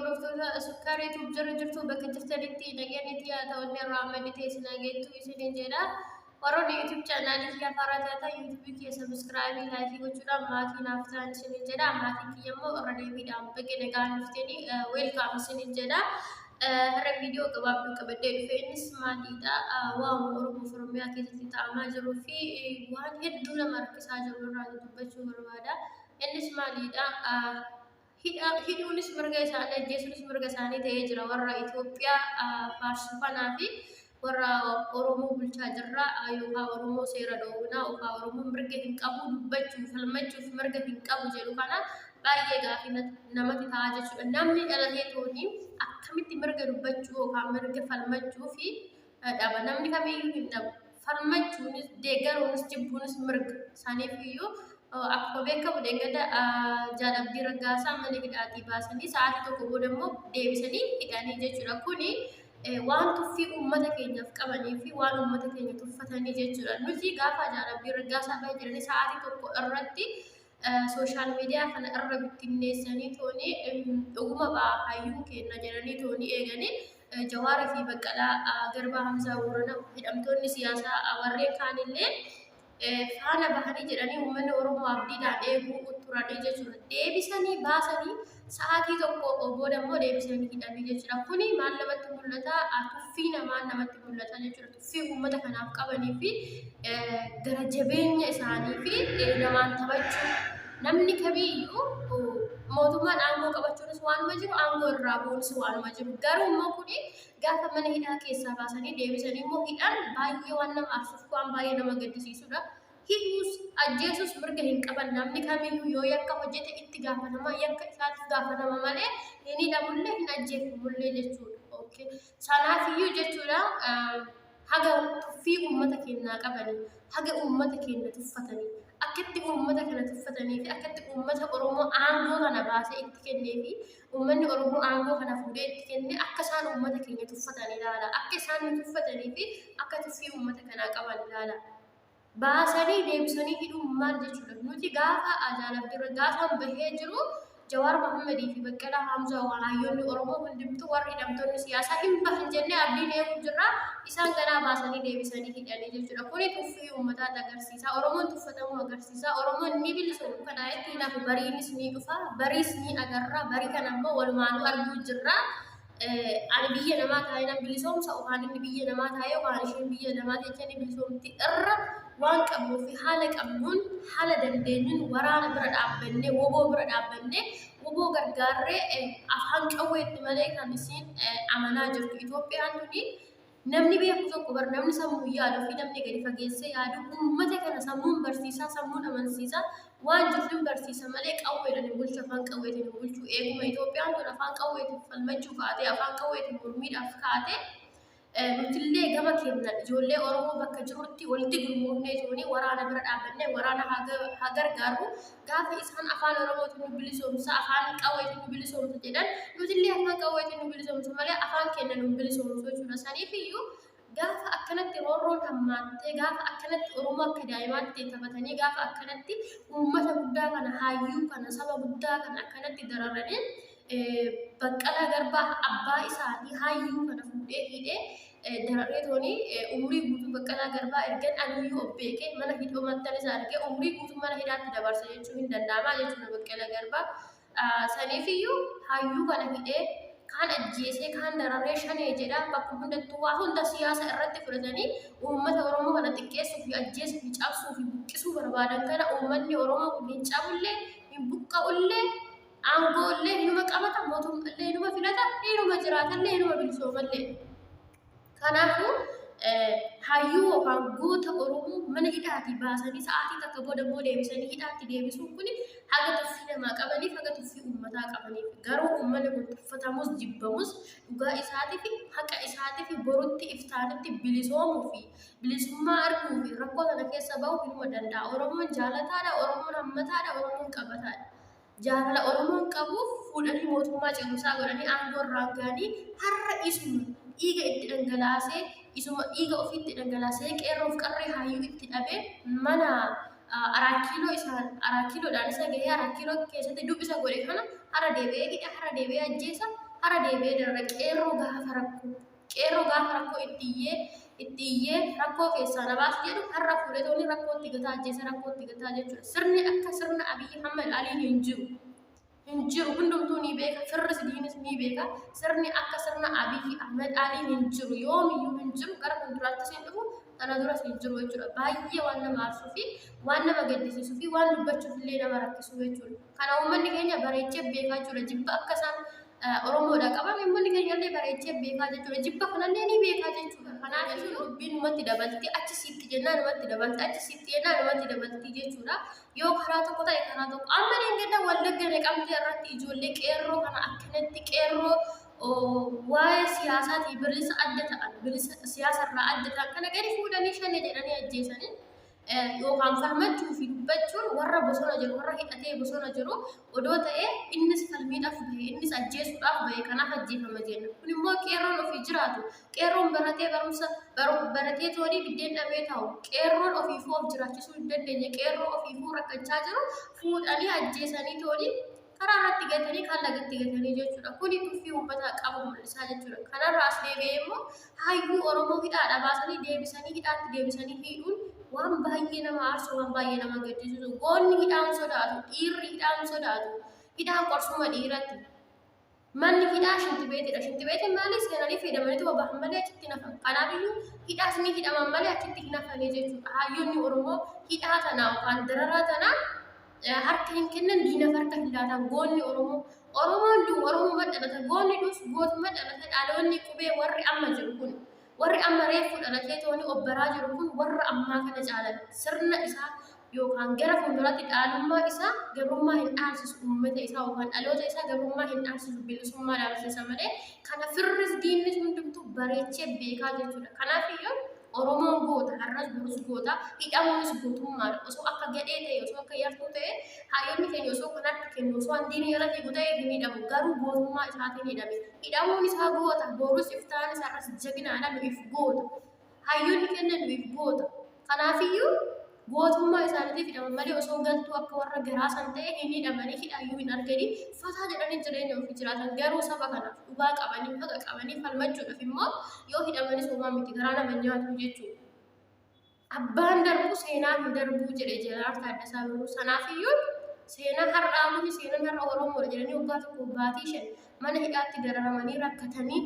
hordoftoota sukkaaree tuub jira jirtu bakka jirtanitti nageenyatti haa ta'uun irraa amanitee sinaageettu isiniin jedha. Warroonni YouTube chaanaalii kiyya faaraa taata YouTube kiyya subscribe laayikii gochuudhaan maatii naaf ta'an isiniin jedha. Maatiin kiyya immoo irra deebiidhaan baga nagaan dhuftanii welcome isiniin jedha. Har'a viidiyoo gabaabduu qabadhee dhufe innis maaliidha waan Oromoo Oromiyaa keessatti ta'amaa jiruu fi waan hedduu nama rakkisaa jiru irraa dubbachuu barbaada. Innis maaliidha hidhuunis mirga isaanii ajjeesuunis mirga isaanii ta'ee jira. Warra Itoophiyaa faarsifanaa fi warra Oromoo bulchaa jirra yookaan Oromoo seera dhoowwinaa yookaan Oromoo mirga hin qabu dubbachuuf falmachuuf mirga hin qabu jedhu kana baay'ee gaaffii namatti ta'a jechuudha. Namni dhalatee tooni akkamitti mirga dubbachuu yookaan mirga falmachuu fi dhaba namni kamiyyuu hin dhabu. Falmachuunis deeggaruunis jibbuunis mirga isaaniif iyyuu akkuma beekamu deeggada jaalabbii raggaasaa mana hidhaatii baasanii sa'aatii tokko booda immoo deebisanii hidhanii jechuudha. Kuni waan tuffii uummata keenyaaf qabanii fi waan uummata keenya tuffatanii jechuudha. Nuti gaafa jaalabbii raggaasaa ba'ee jiranii sa'aatii tokko irratti sooshaal miidiyaa kana irra bittinneessanii tooni dhuguma ba'a hayyuu kenna jedhanii tooni eeganii Jawaarii fi Baqqalaa Garbaa Hamzaa Booranaa hidhamtoonni siyaasaa warreen kaanillee faana bahanii jedhanii uummanni Oromoo abdiidhaan eeguu turanii jechuudha. Deebisanii baasanii sa'aatii tokko booda immoo deebisanii hidhanii jechuudha. Kuni maal namatti mul'ata? Tuffii namaa namatti mul'ata jechuudha. Tuffii uummata kanaaf qabanii fi gara jabeenya isaanii fi namaan taphachuu namni kamiyyuu mootummaan aangoo qabachuunis waanuma jiru aangoo irraa bu'uunis waanuma jiru. Garuu immoo kuni gaafa mana hidhaa keessaa baasanii deebisanii immoo hidhan baay'ee waan nama aarsuuf waan baay'ee nama gaddisiisudha. Hidhuus ajjeesuus mirga hin qaban namni kamiyyuu yoo yakka hojjete itti gaafatama yakka isaatiif gaafatama malee hin hidhamullee hin ajjeefamullee jechuudha. Sanaafiyyuu jechuudha haga tuffii uummata keenyaa qabanii haga uummata keenya tuffatanii akkatti uummata kana tuffatanii fi akkatti uummata Oromoo aangoo kana baasee itti kennee fi uummanni Oromoo aangoo kana fuudhee itti kennee akka isaan uummata keenya tuffatanii ilaala. Akka isaan tuffatanii fi akka tuffii uummata kanaa qaban ilaala. Baasanii deebisanii hidhuun maal jechuudha? Nuti gaafa jaalabbii raggaasaan bahee jiru Jawaar Mohammadii fi Baqqalaa Hamzaa waan hayyoonni Oromoo hundumtuu warri hidhamtoonni siyaasaa hin bahan jennee abdiin eeguu jirra. Isaan ganaa baasanii deebisanii hidhanii jechuudha. Kuni tuffii uummataatti agarsiisa. Oromoon tuffatamuu agarsiisa. Oromoon ni bilisoomu. Kana itti naaf bariinis ni dhufa. Bariis ni agarra. Barii kana immoo walumaanuu arguu jirra. Ani biyya namaa taa'ee nan bilisoomsa yookaan inni biyya namaa taa'ee yookaan isheen biyya namaa jecha ni bilisoomti irra waan qabnuu fi haala qabnuun haala dandeenyuun waraana bira dhaabbannee woboo bira dhaabbannee woboo gargaarree afaan qawweetti malee kan isin amanaa jirtu. Itoophiyaan tuni namni beeku tokko bar namni sammuu yaaduu fi namni gadi fageessee yaadu uummata kana sammuun barsiisaa sammuun amansiisaa waan jiruun barsiisa malee qawweedhaan hin bulchu afaan qawweetiin hin bulchu. Eeguma Itoophiyaan tun afaan qawweetiin falmachuu kaatee afaan qawweetiin mormiidhaaf kaatee nutillee gama kenna ijoollee Oromoo bakka jirutti walitti gurmuufnee tooni waraana bira dhaabbannee waraana haa gargaaru gaafa isaan afaan Oromootiin nu bilisoomsa afaan qawweetiin nu bilisoomsa jedhan nutillee afaan qawweetiin nu bilisoomsa malee afaan kenna nu bilisoomsu jechuudha. Saniifiyyuu gaafa akkanatti roorroon hammaattee gaafa akkanatti Oromoo akka daa'imaatti taphatanii gaafa akkanatti uummata guddaa kana hayyuu kana saba guddaa kana akkanatti dararanii Baqqalaa Garbaa abbaa isaanii hayyuu kana fuudhee hidhee dararee tooni umrii guutuu Baqqalaa Garbaa ergan aniyyuu obbeekee mana hidhoo maxxanis argee umrii guutuu mana hidhaatti dabarsa jechuun hin danda'amaa jechuudha Baqqalaa Garbaa. Saniifiyyuu hayyuu kana hidhee kaan ajjeesee kaan dararee shanee jedha bakka hundattuu waa hunda siyaasa irratti fudhatanii uummata Oromoo kana xiqqeessuu fi ajjeesuu fi cabsuu fi buqqisuu barbaadan kana uummanni Oromoo kun hin cabullee hin buqqa'ullee aangollee inuma qabata mootummallee inuma filata inuma jiraatallee inuma bilisoomallee. Kanaafuu hayyuu yookaan goota Oromoo mana hidhaatii baasanii sa'aatii takka booda immoo deebisanii hidhaatti deebisuun kuni haga tuffii namaa qabaniif haga tuffii uummataa qabaniif garuu uummanni kun tuffatamus jibbamus dhugaa isaatii fi haqa isaatii fi borutti iftaanitti bilisoomuu fi bilisummaa arguu fi rakkoo kana keessa bahuu hinuma danda'a. Oromoon jaalataadha, Oromoon hammataadha, Oromoon qabataadha. Jaalala Oromoon qabuuf fuudhanii mootummaa cimsaa godhanii aangoo irraan gahanii har'a isuma dhiiga itti dhangalaasee isuma dhiiga ofiitti dhangalaasee qeerroof qarree hayyuu itti dhabee mana araakkiiloodhaan isa gahee araakkiiloo keessatti dubbisa godhe kana hara deebi'ee hidha hara deebi'ee ajjeesa hara deebi'ee darra qeerroo gaafa rakkoo itti iyyee rakkoo keessaa na baas jedhu har'a fuudhee tooni rakkootti gataa ajjeesa rakkootti gataa jechuudha. Sirni akka sirna Abiyyi Ahmed Aliin hin jiru. Hinjiru hundumtuu ni beeka, firris diinis ni beeka. Sirni akka sirna Abiyyi Ahmed Aliin hin jiru, yoomiyyuu hin jiru. Gara fuulduraattis hin dhufu, kana duras hin jiru jechuudha. Baay'ee waan nama aarsuu fi waan nama gaddisiisuu fi waan dubbachuuf illee nama rakkisu jechuudha. Kana uummanni keenya bareechee beekaa jechuudha. Jibba akka isaan Oromoodha qaban uummanni keenya illee bareechee beekaa jechuudha. Jibba kanallee ni beekaa jechuudha. Kanaaf dubbiin numatti dabalti, achi sitti jennaa numatti dabalti, achi sitti jennaa numatti dabalti jechuudha. Yoo karaa tokko ta'e karaa tokko amma deengedda wallagga Naqamtee irratti ijoollee qeerroo kana akkanatti qeerroo waa'ee siyaasaatii bilisa adda ta'an bilisa siyaasarraa adda ta'an kana gadi fuudhanii shanee jedhanii ajjeesanii yookaan falmachuu fi dubbachuun warra bosona jiru warra hidhatee bosona jiru odoo ta'ee innis falmiidhaaf bahe innis ajjeesuudhaaf bahe kanaaf ajjeefama jenna. Kun immoo qeerroon ofii jiraatu qeerroon baratee barumsa baratee toonii biddeen dhabee taa'u qeerroon ofiifuu of jiraachisuu hin dandeenye qeerroo ofiifuu rakkachaa jiru fuudhanii ajjeesanii toonii karaa irratti gatanii kan lagatti gatanii jechuudha. Kuni tuffii uummataa qabu mul'isaa jechuudha. Kanarraa as deebi'ee immoo hayyuu Oromoo hidhaadha baasanii deebisanii hidhaatti deebisanii hidhuun waan baay'ee nama aarsu waan baay'ee nama gaddisiisu. Goonni hidhaan sodaatu, dhiirri hidhaan sodaatu, hidhaan qorsuma dhiiratti. Manni hidhaa shintibeetidha. Shintibeetiin maaliif seenanii fayyadamanii bahan malee achitti nafan. Kanaafiyyuu hidhaas ni hidhaman malee achitti hin nafanii jechuudha. Hayyoonni Oromoo hidhaa tanaa yookaan dararaa tanaa harka hin kennan diinaf harka hin laatan. Goonni Oromoon Oromoo madhalata goonni dus gootuma dhalata dhaloonni qubee warri amma jiru kun warri amma reeffu dhalatee tooni obbaraa jiru kun warra ammaa kana caalan sirna isaa yookaan gara fuulduraatti dhaalummaa isaa gabrummaa hin dhaabsisu uummata isaa yookaan dhaloota isaa gabrummaa hin dhaabsisu bilisummaa dhaabsisa malee kana firris diinnis hundumtuu bareechee beekaa jechuudha. Kanaafiyyuu Oromoon goota har'as burus goota hidhamuunis gootummaadha. Osoo akka gadhee ta'e osoo akka yartuu ta'e hayyoonni keenya osoo kan harka kennu osoo handiin irra fiigu ta'e hin hidhamu garuu gootummaa isaatiin hidhame. Hidhamuun isaa goota borus iftaanis har'as jabinaadha nuuf goota. Hayyoonni keenya nuuf goota. Kanaafiyyuu gootummaa isaaniitiif hidhaman malee osoo galtuu akka warra garaasan ta'e hin hidhamanii hidhaayyuu hin arganii fataa jedhanii jireenya ofii jiraatan garuu saba kanaaf dhugaa qabanii haqa qabanii falmachuudhaaf immoo yoo hidhamanis uumaa miti garaa nama nyaatu jechuudha. Abbaan darbu seenaan hin darbuu jedhe Jeneraal Taaddasaa Birruu. Sanaafiyyuu seenaan har'aa miti seenaan har'a Oromoodha jedhanii waggaa tokko baatii 5 mana hidhaatti dararamanii rakkatanii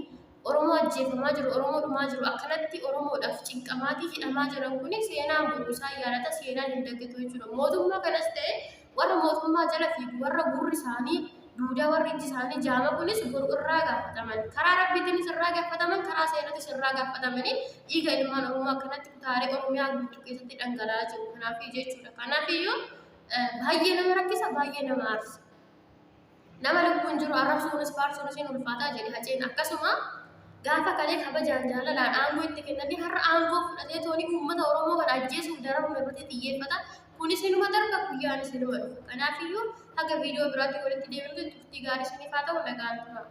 Oromoo ajjeefamaa jiru, Oromoo dhumaa jiru, akkanatti Oromoodhaaf cinqamaatii hidhamaa jiran kuni seenaan boruu isaa yaadata seenaan hin daggatu jechuudha. Mootummaa kanas ta'e warra mootummaa jala fiigu warra gurri isaanii duudaa warri ijji isaanii jaama kunis boru irraa gaafataman. Karaa rabbiitiinis irraa gaafataman, karaa seeratis irraa gaafatamanii dhiiga ilmaan Oromoo akkanatti kutaalee Oromiyaa guutuu keessatti dhangala'aa jiru. Kanaafii jechuudha. Kanaafiyyuu baay'ee nama rakkisa, baay'ee nama aarsa. Nama lubbuun jiru arrabsuunis faarsuunis hin ulfaataa jedhe Haceen akkasuma gaafa kalee kabajaan jaalalaan aangoo itti kennanii har'a aangoo fudhatee tooni uummata Oromoo kana ajjeesuuf dararuma irratti xiyyeeffata. Kunis inuma darba guyyaanis inuma dhufa. Kanaafiyyuu haga viidiyoo biraatti walitti deebinutti turtii gaarii isiniif haa ta'u nagaan tura.